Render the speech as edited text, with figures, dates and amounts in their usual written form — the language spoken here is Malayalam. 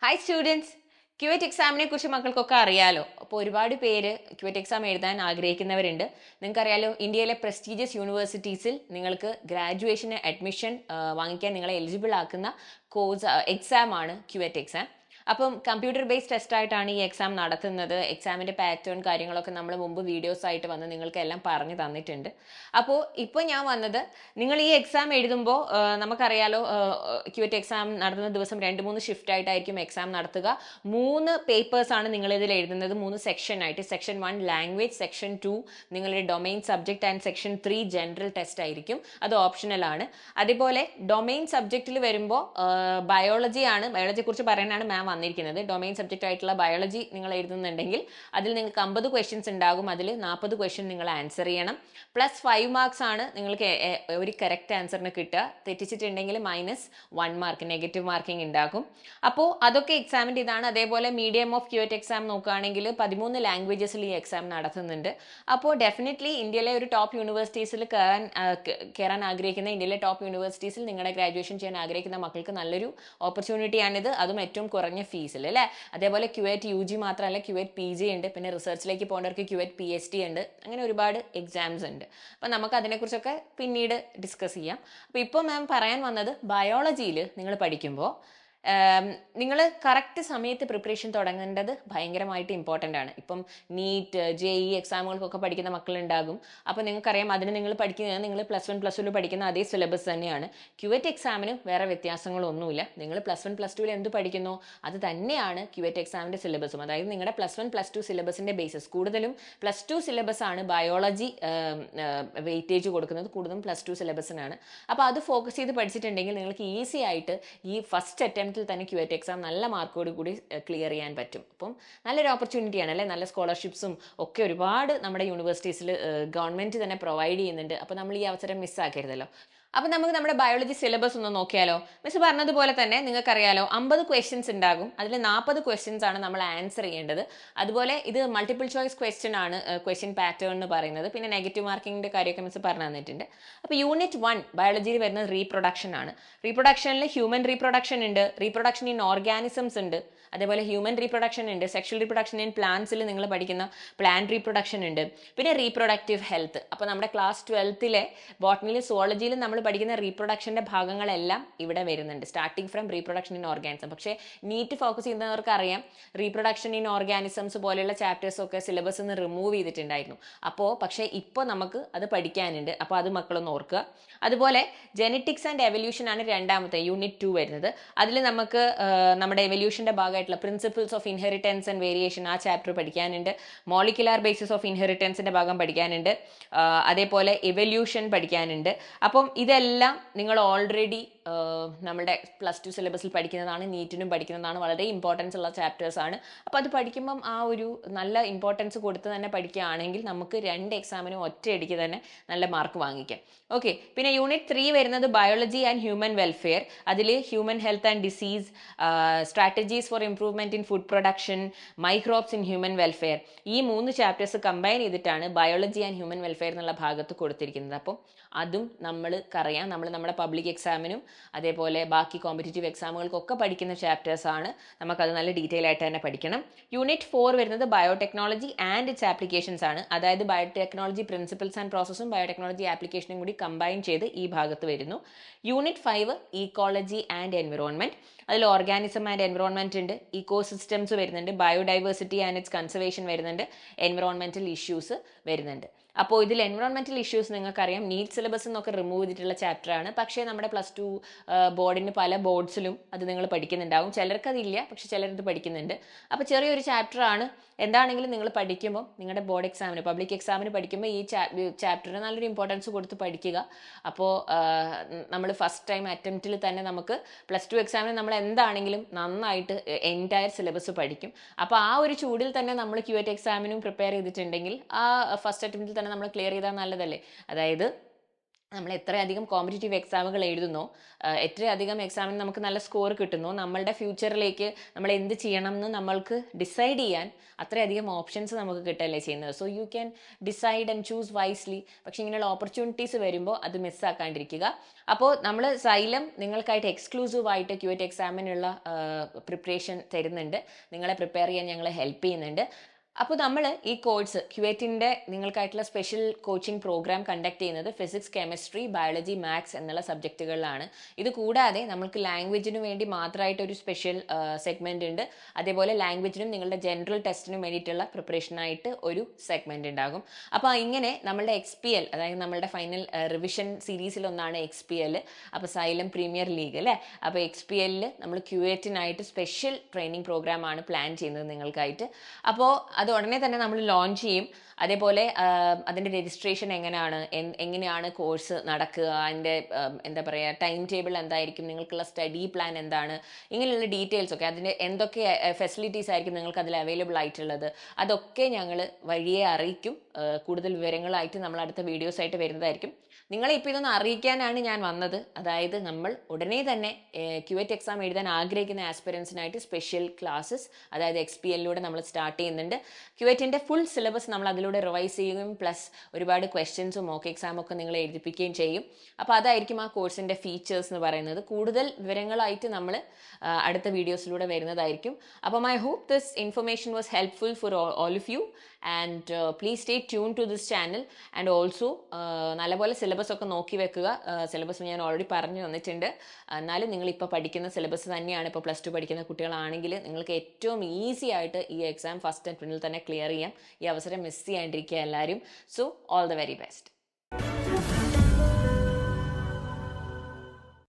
ഹായ് സ്റ്റുഡൻസ്, ക്യുവറ്റ് എക്സാമിനെ കുറിച്ച് മക്കൾക്കൊക്കെ അറിയാലോ. അപ്പോൾ ഒരുപാട് പേര് ക്യുവറ്റ് എക്സാം എഴുതാൻ ആഗ്രഹിക്കുന്നവരുണ്ട്. നിങ്ങൾക്കറിയാലോ, ഇന്ത്യയിലെ പ്രസ്റ്റീജിയസ് യൂണിവേഴ്സിറ്റീസിൽ നിങ്ങൾക്ക് ഗ്രാജുവേഷന് അഡ്മിഷൻ വാങ്ങിക്കാൻ നിങ്ങളെ എലിജിബിൾ ആക്കുന്ന എക്സാം ആണ് ക്യുവറ്റ് എക്സാം. അപ്പം കമ്പ്യൂട്ടർ ബേസ്ഡ് ടെസ്റ്റ് ആയിട്ടാണ് ഈ എക്സാം നടത്തുന്നത്. എക്സാമിന്റെ പാറ്റേൺ കാര്യങ്ങളൊക്കെ നമ്മൾ മുമ്പ് വീഡിയോസ് ആയിട്ട് വന്ന് നിങ്ങൾക്ക് എല്ലാം പറഞ്ഞു തന്നിട്ടുണ്ട്. അപ്പോൾ ഇപ്പോൾ ഞാൻ വന്നത്, നിങ്ങൾ ഈ എക്സാം എഴുതുമ്പോൾ നമുക്കറിയാലോ, ക്യുവറ്റ് എക്സാം നടത്തുന്ന ദിവസം 2-3 ഷിഫ്റ്റ് ആയിട്ടായിരിക്കും എക്സാം നടത്തുക. 3 പേപ്പേഴ്സ് ആണ് നിങ്ങൾ ഇതിൽ എഴുതുന്നത്, 3 സെക്ഷൻ ആയിട്ട്. സെക്ഷൻ 1 ലാംഗ്വേജ്, സെക്ഷൻ 2 നിങ്ങളുടെ domain subject and section 3 general test ആയിരിക്കും. അത് ഓപ്ഷണൽ ആണ്. അതേപോലെ ഡൊമൈൻ സബ്ജക്റ്റിൽ വരുമ്പോൾ ബയോളജിയാണ്, ബയോളജിയെ കുറിച്ച് പറയാനാണ് മാം വന്നിരിക്കുന്നത്. ഡൊമൈൻ സബ്ജക്റ്റ് ആയിട്ടുള്ള ബയോളജി നിങ്ങൾ എഴുതുന്നുണ്ടെങ്കിൽ അതിൽ നിങ്ങൾക്ക് 50 ക്വസ്റ്റ്യൻസ് ഉണ്ടാകും. അതിൽ 40 ക്വസ്റ്റ്യൻ നിങ്ങൾ ആൻസർ ചെയ്യണം. പ്ലസ് 5 മാർക്സ് ആണ് നിങ്ങൾക്ക് ഒരു കറക്റ്റ് ആൻസറിന് കിട്ടുക. തെറ്റിച്ചിട്ടുണ്ടെങ്കിൽ -1 മാർക്ക് നെഗറ്റീവ് മാർക്കിംഗ് ഉണ്ടാകും. അപ്പോൾ അതൊക്കെ എക്സാമിൻ്റെ ഇതാണ്. അതേപോലെ മീഡിയം ഓഫ് ക്യുവറ്റ് എക്സാം നോക്കുകയാണെങ്കിൽ 13 ലാംഗ്വേജസിൽ ഈ എക്സാം നടത്തുന്നുണ്ട്. അപ്പോൾ ഡെഫിനറ്റ്ലി ഇന്ത്യയിലെ ഒരു ടോപ്പ് യൂണിവേഴ്സിറ്റീസിൽ കയറാൻ ആഗ്രഹിക്കുന്ന, ഇന്ത്യയിലെ ടോപ്പ് യൂണിവേഴ്സിറ്റീസിൽ നിങ്ങളുടെ ഗ്രാജുവേഷൻ ചെയ്യാൻ ആഗ്രഹിക്കുന്ന മക്കൾക്ക് നല്ലൊരു ഓപ്പർച്യൂണിറ്റിയാണിത്. അതും ഏറ്റവും കുറഞ്ഞ ഫീസിൽ അല്ലേ. അതേപോലെ ക്യുവറ്റ് UG മാത്രമല്ല, ക്യുവറ്റ് PG ഉണ്ട്. പിന്നെ റിസർച്ചിലേക്ക് പോകേണ്ടവർക്ക് ക്യുവറ്റ് PhD ഉണ്ട്. അങ്ങനെ ഒരുപാട് എക്സാംസ് ഉണ്ട്. അപ്പം നമുക്ക് അതിനെക്കുറിച്ചൊക്കെ പിന്നീട് ഡിസ്കസ് ചെയ്യാം. അപ്പോൾ ഇപ്പോൾ മാം പറയാൻ വന്നത്, ബയോളജിയിൽ നിങ്ങൾ പഠിക്കുമ്പോൾ നിങ്ങൾ കറക്റ്റ് സമയത്ത് പ്രിപ്പറേഷൻ തുടങ്ങേണ്ടത് ഭയങ്കരമായിട്ട് ഇമ്പോർട്ടൻ്റ് ആണ്. ഇപ്പം നീറ്റ്, JEE എക്സാമുകൾക്കൊക്കെ പഠിക്കുന്ന മക്കളുണ്ടാകും. അപ്പോൾ നിങ്ങൾക്കറിയാം, അതിന് നിങ്ങൾ പഠിക്കുന്നത് നിങ്ങൾ +1 +2 പഠിക്കുന്ന അതേ സിലബസ് തന്നെയാണ്. ക്യുവറ്റ് എക്സാമിന് വേറെ വ്യത്യാസങ്ങളൊന്നുമില്ല. നിങ്ങൾ +1 +2 എന്ത് പഠിക്കുന്നോ അത് തന്നെയാണ് ക്യുവറ്റ് എക്സാമിൻ്റെ സിലബസും. അതായത് നിങ്ങളുടെ +1 +2 സിലബസിൻ്റെ ബേസിസ്, കൂടുതലും +2 സിലബസ് ആണ് ബയോളജി വെയിറ്റേജ് കൊടുക്കുന്നത്, കൂടുതലും +2 സിലബസിനാണ്. അപ്പോൾ അത് ഫോക്കസ് ചെയ്ത് പഠിച്ചിട്ടുണ്ടെങ്കിൽ നിങ്ങൾക്ക് ഈസി ആയിട്ട് ഈ ഫസ്റ്റ് അറ്റംപ്റ്റ് തന്നെ ക്യുവറ്റ് എക്സാം നല്ല മാർക്കോട് കൂടി ക്ലിയർ ചെയ്യാൻ പറ്റും. അപ്പം നല്ലൊരു ഓപ്പർച്യൂണിറ്റിയാണ് അല്ലേ. നല്ല സ്കോളർഷിപ്സും ഒക്കെ ഒരുപാട് നമ്മുടെ യൂണിവേഴ്സിറ്റീസിൽ ഗവൺമെൻറ് തന്നെ പ്രൊവൈഡ് ചെയ്യുന്നുണ്ട്. അപ്പോൾ നമ്മൾ ഈ അവസരം മിസ്സാക്കരുതല്ലോ. അപ്പം നമുക്ക് നമ്മുടെ ബയോളജി സിലബസ് ഒന്ന് നോക്കിയാലോ. മിസ് പറഞ്ഞതുപോലെ തന്നെ നിങ്ങൾക്കറിയാലോ, 50 ക്വസ്റ്റ്യൻസ് ഉണ്ടാകും. അതിൽ 40 ക്വസ്റ്റ്യൻസ് ആണ് നമ്മൾ ആൻസർ ചെയ്യേണ്ടത്. അതുപോലെ ഇത് മൾട്ടിപ്പിൾ ചോയ്സ് ക്വസ്റ്റ്യൻ ആണ്, ക്വസ്റ്റ്യൻ പാറ്റേൺ എന്ന് പറയുന്നത്. പിന്നെ നെഗറ്റീവ് മാർക്കിങ്ങിൻ്റെ കാര്യമൊക്കെ മിസ് പറഞ്ഞു തന്നിട്ടുണ്ട്. അപ്പോൾ യൂണിറ്റ് 1 ബയോളജിയിൽ വരുന്നത് റീപ്രൊഡക്ഷൻ ആണ്. റീപ്രൊഡക്ഷനിൽ ഹ്യൂമൻ റീപ്രൊഡക്ഷൻ ഉണ്ട്, റീപ്രൊഡക്ഷൻ ഇൻ ഓർഗാനിസംസ് ഉണ്ട്, അതേപോലെ ഹ്യൂമൻ റീപ്രൊഡക്ഷൻ ഉണ്ട്, സെക്ഷൽ റീപ്രൊഡക്ഷൻ ഇൻ പ്ലാന്റ്സിൽ നിങ്ങൾ പഠിക്കുന്ന പ്ലാന്റ് റീപ്രൊഡക്ഷൻ ഉണ്ട്, പിന്നെ റീപ്രൊഡക്റ്റീവ് ഹെൽത്ത്. അപ്പോൾ നമ്മുടെ ക്ലാസ് 12ലെ ബോട്ടണിയിലും സുവോളജിയിലും നമ്മൾ പഠിക്കുന്ന റീപ്രൊഡക്ഷൻ്റെ ഭാഗങ്ങളെല്ലാം ഇവിടെ വരുന്നുണ്ട്, starting from reproduction in organism. പക്ഷേ നീറ്റ് ഫോക്കസ് ചെയ്യുന്നവർക്ക് അറിയാം, റീപ്രൊഡക്ഷൻ ഇൻ ഓർഗാനിസംസ് പോലെയുള്ള ചാപ്റ്റേഴ്സൊക്കെ സിലബസ് നിന്ന് റിമൂവ് ചെയ്തിട്ടുണ്ടായിരുന്നു. പക്ഷേ ഇപ്പോൾ നമുക്ക് അത് പഠിക്കാനുണ്ട്. അപ്പോൾ അത് മക്കളൊന്ന് ഓർക്കുക. അതുപോലെ ജെനറ്റിക്സ് ആൻഡ് എവല്യൂഷൻ ആണ് രണ്ടാമത്തെ യൂണിറ്റ് 2 വരുന്നത്. അതിൽ നമുക്ക് നമ്മുടെ എവല്യൂഷൻ്റെ ഭാഗമായിട്ടുള്ള principles of inheritance and variation ആ ചാപ്റ്റർ പഠിക്കാനുണ്ട്. മോളിക്കുലാർ ബേസിസ് ഓഫ് ഇൻഹെറിറ്റൻസിൻ്റെ ഭാഗം പഠിക്കാനുണ്ട്. അതേപോലെ എവല്യൂഷൻ പഠിക്കാനുണ്ട്. അപ്പം ഇതെല്ലാം നിങ്ങൾ ഓൾറെഡി നമ്മുടെ +2 സിലബസിൽ പഠിക്കുന്നതാണ്, നീറ്റിനും പഠിക്കുന്നതാണ്. വളരെ ഇമ്പോർട്ടൻസ് ഉള്ള ചാപ്റ്റേഴ്സ് ആണ്. അപ്പോൾ അത് പഠിക്കുമ്പം ആ ഒരു നല്ല ഇമ്പോർട്ടൻസ് കൊടുത്ത് തന്നെ പഠിക്കുകയാണെങ്കിൽ നമുക്ക് 2 എക്സാമിനും ഒറ്റയടിക്ക് തന്നെ നല്ല മാർക്ക് വാങ്ങിക്കാം. ഓക്കെ. പിന്നെ യൂണിറ്റ് 3 വരുന്നത് ബയോളജി ആൻഡ് ഹ്യൂമൻ വെൽഫെയർ. അതിൽ human health and disease, strategies four improvement in food production, microbes in human welfare. ഈ 3 ചാപ്റ്റേഴ്സ് കമ്പൈൻ ചെയ്തിട്ടാണ് ബയോളജി ആൻഡ് ഹ്യൂമൻ വെൽഫെയർ എന്നുള്ള ഭാഗത്ത് കൊടുത്തിരിക്കുന്നത്. അപ്പം അതും നമ്മൾക്കറിയാം, നമ്മൾ നമ്മുടെ പബ്ലിക് എക്സാമിനും അതേപോലെ ബാക്കി കോമ്പറ്റേറ്റീവ് എക്സാമുകൾക്കൊക്കെ പഠിക്കുന്ന ചാപ്റ്റേഴ്സ് ആണ്. നമുക്കത് നല്ല ഡീറ്റെയിൽ ആയിട്ട് തന്നെ പഠിക്കണം. യൂണിറ്റ് 4 വരുന്നത് ബയോടെക്നോളജി ആൻഡ് ഇറ്റ്സ് ആപ്ലിക്കേഷൻസ് ആണ്. അതായത് ബയോടെക്നോളജി പ്രിൻസിപ്പിൾസ് ആൻഡ് പ്രോസസ്സും ബയോടെക്നോളജി ആപ്ലിക്കേഷനും കൂടി കമ്പൈൻ ചെയ്ത് ഈ ഭാഗത്ത് വരുന്നു. Unit 5 ecology and environment. അതിൽ ഓർഗാനിസം ആൻഡ് എൻവിറോൺമെൻറ്റ് ഉണ്ട്, ഇക്കോസിസ്റ്റംസ് വരുന്നുണ്ട്, ബയോഡൈവേഴ്സിറ്റി ആൻഡ് ഇറ്റ്സ് കൺസർവേഷൻ വരുന്നുണ്ട്, എൻവിറോൺമെൻറ്റൽ ഇഷ്യൂസ് വരുന്നുണ്ട്. അപ്പോൾ ഇതിൽ എൻവിറോൺമെൻറ്റൽ ഇഷ്യൂസ് നിങ്ങൾക്കറിയാം, നീറ്റ് സിലബസ് എന്നൊക്കെ റിമൂവ് ചെയ്തിട്ടുള്ള ചാപ്റ്ററാണ്. പക്ഷേ നമ്മുടെ +2 ബോർഡിന് പല ബോർഡ്സിലും അത് നിങ്ങൾ പഠിക്കുന്നുണ്ടാവും. ചിലർക്ക് അതില്ല, പക്ഷേ ചിലരത് പഠിക്കുന്നുണ്ട്. അപ്പോൾ ചെറിയൊരു ചാപ്റ്ററാണ്. എന്താണെങ്കിലും നിങ്ങൾ പഠിക്കുമ്പോൾ നിങ്ങളുടെ ബോർഡ് എക്സാമിന്, പബ്ലിക് എക്സാമിന് പഠിക്കുമ്പോൾ ഈ ചാപ്റ്ററിന് നല്ലൊരു ഇമ്പോർട്ടൻസ് കൊടുത്ത് പഠിക്കുക. അപ്പോൾ നമ്മൾ ഫസ്റ്റ് ടൈം അറ്റംപ്റ്റിൽ തന്നെ നമുക്ക് +2 എക്സാമിന് നമ്മൾ എന്താണെങ്കിലും നന്നായിട്ട് എൻറ്റയർ സിലബസ് പഠിക്കും. അപ്പോൾ ആ ഒരു ചൂടിൽ തന്നെ നമ്മൾ ക്യുവറ്റ് എക്സാമിനും പ്രിപ്പയർ ചെയ്തിട്ടുണ്ടെങ്കിൽ ആ ഫസ്റ്റ് അറ്റംപ്റ്റിൽ തന്നെ നമ്മൾ ക്ലിയർ ചെയ്താൽ നല്ലതല്ലേ. അതായത് നമ്മൾ എത്രയധികം കോമ്പറ്റേറ്റീവ് എക്സാമുകൾ എഴുതുന്നോ, എത്രയധികം എക്സാമിന് നമുക്ക് നല്ല സ്കോർ കിട്ടുന്നോ, നമ്മളുടെ ഫ്യൂച്ചറിലേക്ക് നമ്മൾ എന്ത് ചെയ്യണം എന്ന് നമ്മൾക്ക് ഡിസൈഡ് ചെയ്യാൻ അത്രയധികം ഓപ്ഷൻസ് നമുക്ക് കിട്ടല്ലേ ചെയ്യുന്നത്. So you can decide and choose wisely. പക്ഷെ ഇങ്ങനെയുള്ള ഓപ്പർച്യൂണിറ്റീസ് വരുമ്പോൾ അത് മിസ്സാക്കാണ്ടിരിക്കുക. അപ്പോൾ നമ്മൾ സൈലം നിങ്ങൾക്കായിട്ട് എക്സ്ക്ലൂസീവായിട്ട് ക്യുവറ്റ് എക്സാമിനുള്ള പ്രിപ്പറേഷൻ തരുന്നുണ്ട്. നിങ്ങളെ പ്രിപ്പയർ ചെയ്യാൻ ഞങ്ങൾ ഹെൽപ്പ് ചെയ്യുന്നുണ്ട്. അപ്പോൾ നമ്മൾ ഈ കോഴ്സ് ക്യുവറ്റിൻ്റെ നിങ്ങൾക്കായിട്ടുള്ള സ്പെഷ്യൽ കോച്ചിങ് പ്രോഗ്രാം കണ്ടക്ട് ചെയ്യുന്നത് ഫിസിക്സ്, കെമിസ്ട്രി, ബയോളജി, മാത്സ് എന്നുള്ള സബ്ജക്റ്റുകളിലാണ്. ഇത് കൂടാതെ നമ്മൾക്ക് ലാംഗ്വേജിന് വേണ്ടി മാത്രമായിട്ടൊരു സ്പെഷ്യൽ സെഗ്മെൻ്റ് ഉണ്ട്. അതേപോലെ ലാംഗ്വേജിനും നിങ്ങളുടെ ജനറൽ ടെസ്റ്റിനും വേണ്ടിയിട്ടുള്ള പ്രിപ്പറേഷനായിട്ട് ഒരു സെഗ്മെൻ്റ് ഉണ്ടാകും. അപ്പോൾ ഇങ്ങനെ നമ്മളുടെ XPL, അതായത് നമ്മളുടെ ഫൈനൽ റിവിഷൻ സീരീസിലൊന്നാണ് XPL. അപ്പോൾ സൈലം പ്രീമിയർ ലീഗ് അല്ലേ. അപ്പോൾ XPL നമ്മൾ ക്യുവറ്റിനായിട്ട് സ്പെഷ്യൽ ട്രെയിനിങ് പ്രോഗ്രാമാണ് പ്ലാൻ ചെയ്യുന്നത് നിങ്ങൾക്കായിട്ട്. അപ്പോൾ അത് ഉടനെ തന്നെ നമ്മൾ ലോഞ്ച് ചെയ്യും. അതേപോലെ അതിൻ്റെ രജിസ്ട്രേഷൻ എങ്ങനെയാണ് കോഴ്സ് നടക്കുക, അതിൻ്റെ എന്താ പറയുക ടൈം ടേബിൾ എന്തായിരിക്കും, നിങ്ങൾക്കുള്ള സ്റ്റഡി പ്ലാൻ എന്താണ്, ഇങ്ങനെയുള്ള ഡീറ്റെയിൽസ് ഒക്കെ, അതിൻ്റെ എന്തൊക്കെ ഫെസിലിറ്റീസ് ആയിരിക്കും നിങ്ങൾക്ക് അതിൽ അവൈലബിൾ ആയിട്ടുള്ളത്, അതൊക്കെ ഞങ്ങൾ വഴിയെ അറിയിക്കും. കൂടുതൽ വിവരങ്ങളായിട്ട് നമ്മൾ അടുത്ത വീഡിയോസ് ആയിട്ട് വരുന്നതായിരിക്കും. നിങ്ങളെ ഇപ്പോൾ ഇതൊന്ന് അറിയിക്കാനാണ് ഞാൻ വന്നത്. അതായത് നമ്മൾ ഉടനെ തന്നെ ക്യുവറ്റ് എക്സാം എഴുതാൻ ആഗ്രഹിക്കുന്ന ആസ്പിറൻസിനായിട്ട് സ്പെഷ്യൽ ക്ലാസ്സസ്, അതായത് XPLലൂടെ നമ്മൾ സ്റ്റാർട്ട് ചെയ്യുന്നുണ്ട്. ക്യുവറ്റിൻ്റെ ഫുൾ സിലബസ് നമ്മൾ അതിലൂടെ റിവൈസ് ചെയ്യുകയും പ്ലസ് ഒരുപാട് ക്വസ്റ്റ്യൻസും മോക്ക് എക്സാമൊക്കെ നിങ്ങൾ എഴുതിപ്പിക്കുകയും ചെയ്യും. അപ്പോൾ അതായിരിക്കും ആ കോഴ്സിൻ്റെ ഫീച്ചേഴ്സ് എന്ന് പറയുന്നത്. കൂടുതൽ വിവരങ്ങളായിട്ട് നമ്മൾ അടുത്ത വീഡിയോസിലൂടെ വരുന്നതായിരിക്കും. അപ്പം I hope this information was helpful for all of you. And please stay tuned to this channel. And also നല്ലപോലെ സിലബസ് ഒക്കെ നോക്കി വെക്കുക. സിലബസ് ഞാൻ ഓൾറെഡി പറഞ്ഞു തന്നിട്ടുണ്ട്. എന്നാലും നിങ്ങളിപ്പോൾ പഠിക്കുന്ന സിലബസ് തന്നെയാണ്. ഇപ്പോൾ +2 പഠിക്കുന്ന കുട്ടികളാണെങ്കിൽ നിങ്ങൾക്ക് ഏറ്റവും ഈസി ആയിട്ട് ഈ എക്സാം ഫസ്റ്റ് അറ്റംപ്റ്റിൽ തന്നെ ക്ലിയർ ചെയ്യാം. ഈ അവസരം മിസ് ചെയ്യാണ്ടിരിക്കുക എല്ലാവരും. So all the very best.